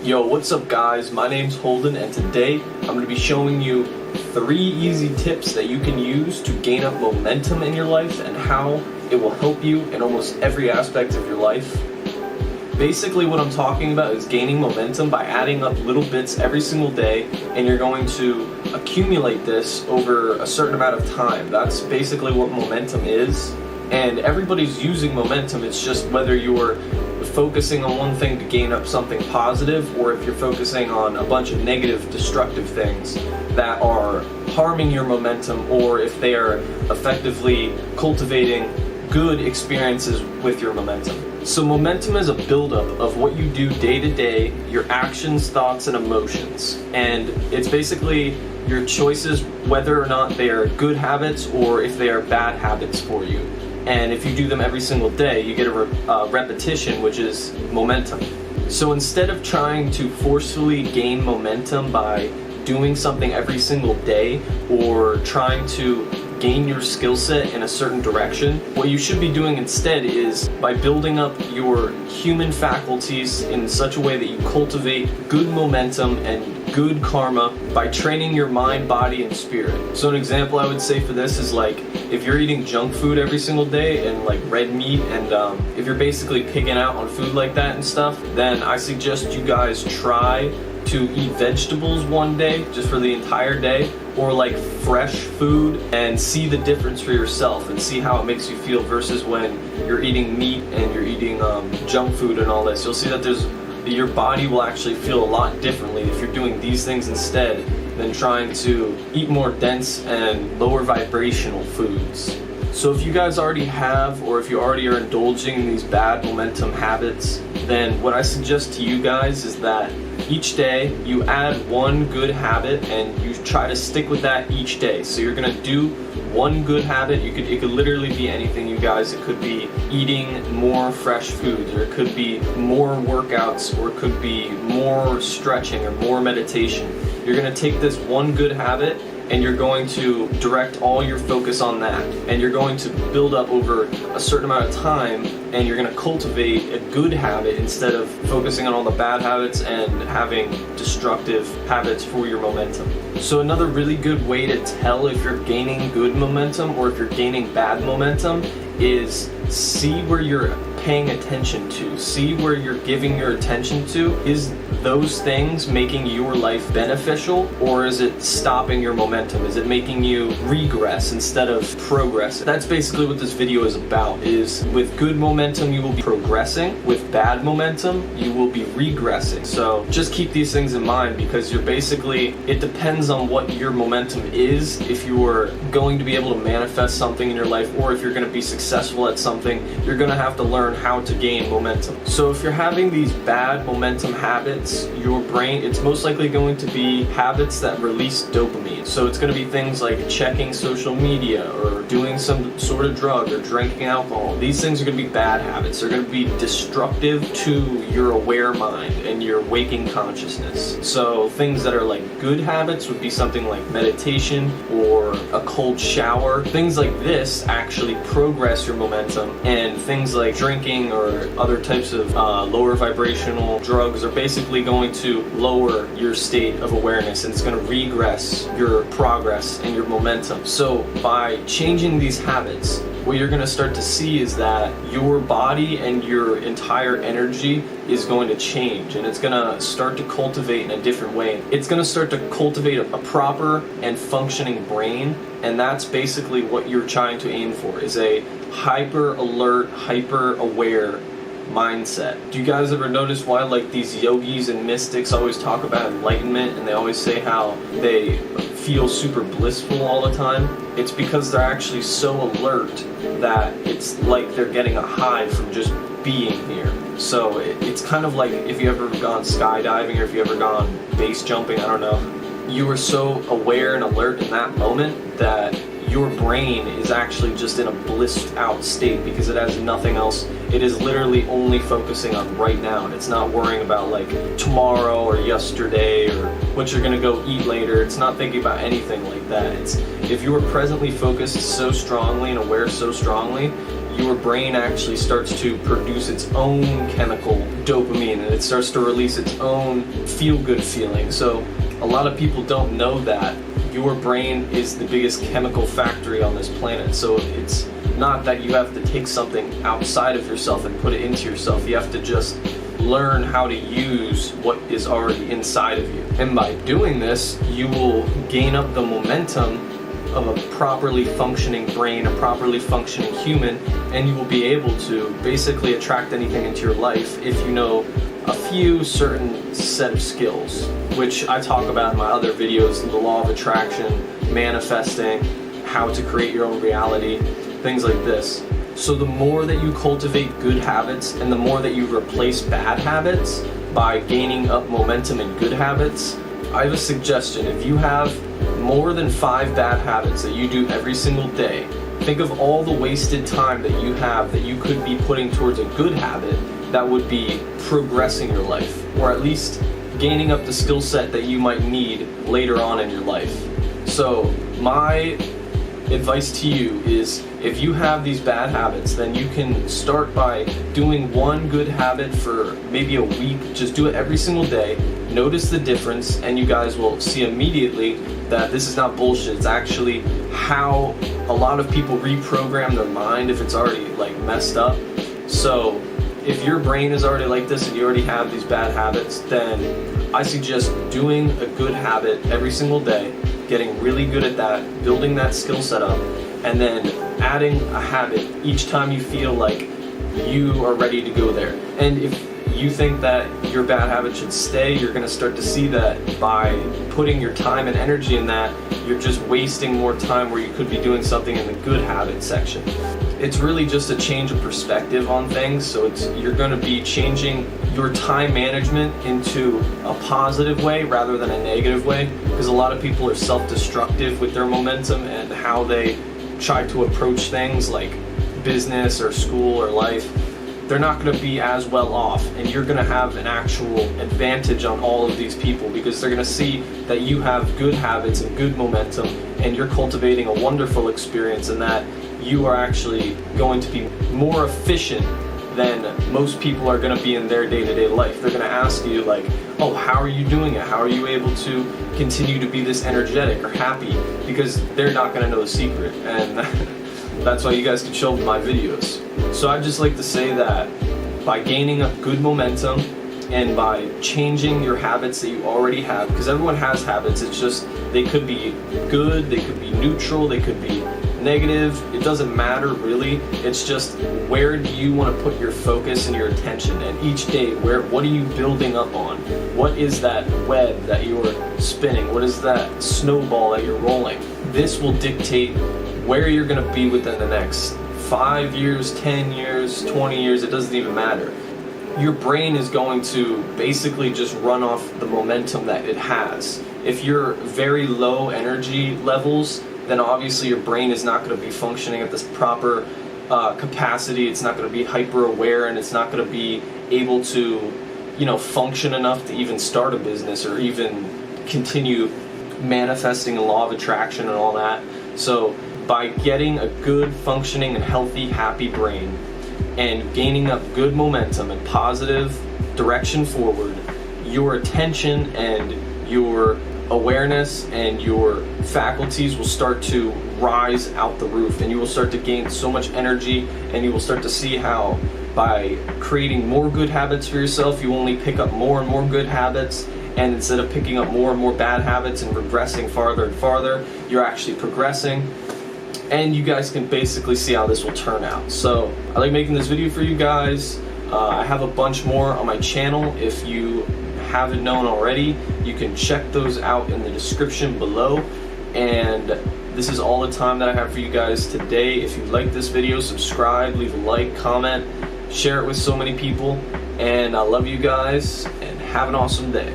Yo, what's up guys? My name's Holden and today I'm going to be showing you 3 easy tips that you can use to gain up momentum in your life and how it will help you in almost every aspect of your life. Basically what I'm talking about is gaining momentum by adding up little bits every single day, and you're going to accumulate this over a certain amount of time. That's basically what momentum is, and everybody's using momentum. It's just whether you're focusing on one thing to gain up something positive, or if you're focusing on a bunch of negative, destructive things that are harming your momentum, or if they are effectively cultivating good experiences with your momentum. So momentum is a buildup of what you do day to day, your actions, thoughts, and emotions. And it's basically your choices whether or not they are good habits or if they are bad habits for you. And if you do them every single day, you get a repetition, which is momentum. So instead of trying to forcefully gain momentum by doing something every single day or trying to gain your skill set in a certain direction, what you should be doing instead is by building up your human faculties in such a way that you cultivate good momentum and good karma by training your mind, body, and spirit. So an example I would say for this is like if you're eating junk food every single day and like red meat, and if you're basically pigging out on food like that and stuff, then I suggest you guys try to eat vegetables one day just for the entire day, or like fresh food, and see the difference for yourself and see how it makes you feel versus when you're eating meat and you're eating junk food and all this. You'll see that your body will actually feel a lot differently if you're doing these things instead than trying to eat more dense and lower vibrational foods. So if you guys already have, or if you already are indulging in these bad momentum habits, then what I suggest to you guys is that each day you add one good habit and you try to stick with that each day. So you're gonna do one good habit. It could literally be anything, you guys. It could be eating more fresh foods, or it could be more workouts, or it could be more stretching or more meditation. You're gonna take this one good habit and you're going to direct all your focus on that, and you're going to build up over a certain amount of time, and you're going to cultivate a good habit instead of focusing on all the bad habits and having destructive habits for your momentum. So another really good way to tell if you're gaining good momentum or if you're gaining bad momentum is see where you're paying attention to, see where you're giving your attention to. Is those things making your life beneficial, or is it stopping your momentum? Is it making you regress instead of progress? That's basically what this video is about. Is with good momentum you will be progressing, with bad momentum you will be regressing. So just keep these things in mind, because you're basically, it depends on what your momentum is, if you're going to be able to manifest something in your life, or if you're going to be successful at something, you're going to have to learn how to gain momentum. So if you're having these bad momentum habits, your brain, it's most likely going to be habits that release dopamine. So it's going to be things like checking social media, or doing some sort of drug, or drinking alcohol. These things are going to be bad habits. They're going to be destructive to your aware mind and your waking consciousness. So things that are like good habits would be something like meditation or a cold shower. Things like this actually progress your momentum, and things like drinking or other types of lower vibrational drugs are basically going to lower your state of awareness, and it's going to regress your progress and your momentum. So by changing these habits, what you're going to start to see is that your body and your entire energy is going to change, and it's going to start to cultivate in a different way. It's going to start to cultivate a proper and functioning brain, and that's basically what you're trying to aim for, is a hyper alert, hyper aware mindset. Do you guys ever notice why like these yogis and mystics always talk about enlightenment, and they always say how they feel super blissful all the time? It's because they're actually so alert that it's like they're getting a high from just being here. So it's kind of like if you ever gone skydiving, or if you ever gone base jumping, I don't know. You were so aware and alert in that moment that your brain is actually just in a blissed out state, because it has nothing else. It is literally only focusing on right now, and it's not worrying about like tomorrow or yesterday or what you're gonna go eat later. It's not thinking about anything like that. It's if you are presently focused so strongly and aware so strongly, your brain actually starts to produce its own chemical dopamine, and it starts to release its own feel-good feeling. So a lot of people don't know that your brain is the biggest chemical factory on this planet. So it's not that you have to take something outside of yourself and put it into yourself. You have to just learn how to use what is already inside of you. And by doing this, you will gain up the momentum of a properly functioning brain, a properly functioning human, and you will be able to basically attract anything into your life if you know a few certain set of skills, which I talk about in my other videos: the law of attraction, manifesting, how to create your own reality, things like this. So the more that you cultivate good habits and the more that you replace bad habits by gaining up momentum in good habits, I have a suggestion. If you have more than 5 bad habits that you do every single day, think of all the wasted time that you have that you could be putting towards a good habit that would be progressing your life, or at least gaining up the skill set that you might need later on in your life. So my advice to you is, if you have these bad habits, then you can start by doing one good habit for maybe a week. Just do it every single day. Notice the difference, and you guys will see immediately that this is not bullshit. It's actually how a lot of people reprogram their mind if it's already like messed up. So if your brain is already like this and you already have these bad habits, then I suggest doing a good habit every single day, getting really good at that, building that skill set up, and then adding a habit each time you feel like you are ready to go there. And if you think that your bad habit should stay, you're going to start to see that by putting your time and energy in that, you're just wasting more time where you could be doing something in the good habit section. It's really just a change of perspective on things. So you're going to be changing your time management into a positive way rather than a negative way, because a lot of people are self-destructive with their momentum and how they try to approach things like business or school or life. They're not going to be as well off, and you're going to have an actual advantage on all of these people, because they're going to see that you have good habits and good momentum, and you're cultivating a wonderful experience, and that you are actually going to be more efficient than most people are going to be in their day-to-day life. They're going to ask you like, oh, how are you doing it? How are you able to continue to be this energetic or happy? Because they're not going to know the secret, and that's why you guys can show them my videos. So I'd just like to say that by gaining a good momentum and by changing your habits that you already have, because everyone has habits, it's just they could be good, they could be neutral, they could be negative, it doesn't matter really. It's just, where do you want to put your focus and your attention, and each day what are you building up on? What is that web that you're spinning? What is that snowball that you're rolling? This will dictate where you're going to be within the next 5 years, 10 years, 20 years, it doesn't even matter. Your brain is going to basically just run off the momentum that it has. If you're very low energy levels, then obviously your brain is not going to be functioning at this proper capacity. It's not going to be hyper aware, and it's not going to be able to, function enough to even start a business or even continue manifesting a law of attraction and all that. So by getting a good, functioning, and healthy, happy brain and gaining up good momentum and positive direction forward, your attention and your awareness and your faculties will start to rise out the roof, and you will start to gain so much energy, and you will start to see how by creating more good habits for yourself, you only pick up more and more good habits, and instead of picking up more and more bad habits and regressing farther and farther, you're actually progressing. And you guys can basically see how this will turn out. So I like making this video for you guys. I have a bunch more on my channel. If you haven't known already, you can check those out in the description below. And this is all the time that I have for you guys today. If you like this video, subscribe, leave a like, comment, share it with so many people. And I love you guys, and have an awesome day.